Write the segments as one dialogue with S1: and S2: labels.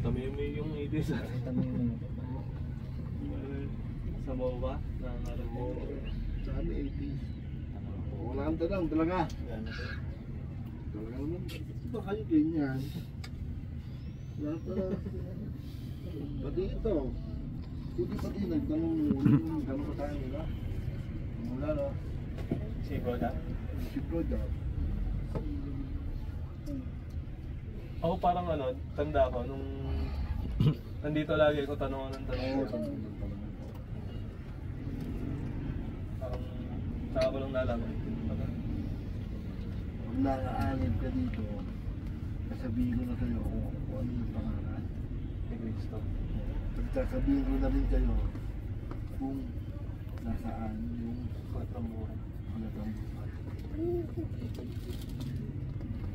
S1: Tamimi yung itis. Sa MOA, nangarap mo.
S2: Saan 80? Wala ang tanong talaga. Talaga naman, ba kayo ganyan? Lahat pati ito. Hindi pati nagtanong yung gano'n pa tayo nila. Mula no?
S1: Si Goda?
S2: Si Goda.
S1: Ako parang ano, tanda ko nung nandito lagi ako tanong ng tanong. Parang saka ko lang nalaman.
S2: Pag nakaanib ka dito, sasabihin ko na sa'yo kung ano yung pangalan.
S1: Ni Cristo.
S2: Pagsasabihin ko na rin kayo kung nasaan yung
S1: Pagkamuhan.
S2: palatang buhay.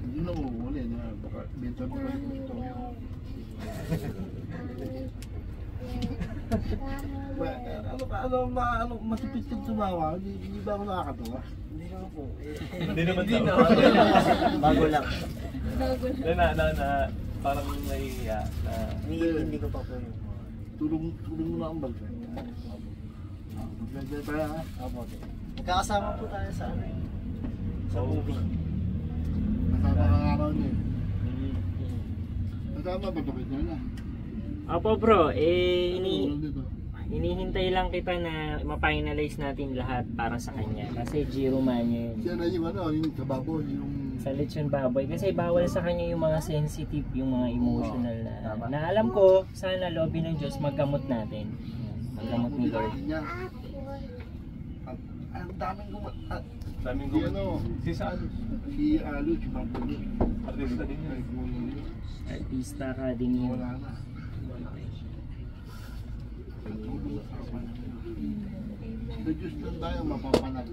S2: Hindi na mawawali na baka benta mo kayo gusto yung ano masipit kang tumawa, hindi ba ako nakakatawa?
S3: Hindi naman po.
S1: Hindi naman
S3: Hindi
S1: daw.
S3: Bago lang.
S1: Na parang nahihiya na
S3: Hindi ko pa po yung
S2: Tulong mo na ang bag. Maganda tayo ha?
S3: Apo. Magkakasama po tayo sa ano eh. Sa movie.
S2: Kasama kang araw niya eh. Kasama ba ito kita na?
S4: Opo bro,
S2: Ano dito?
S4: hinihintay lang kita na ma-finalize natin lahat para sa kanya. Kasi Giro Mania yun.
S2: Siya na yung ano, yung sa baboy, yung...
S4: Sa lechon baboy. Kasi bawal sa kanya yung mga sensitive, yung mga emotional na alam ko, sana lobby ng Diyos maggamot natin. Maggamot ni Lord.
S2: Ang daming
S1: daming
S2: Si ano?
S1: Si Saan?
S2: Si Alo, si Pampuli.
S1: Artista din yun.
S4: Artista ka din yun.
S2: Wala na. Sa Diyos lang tayo mapapanag.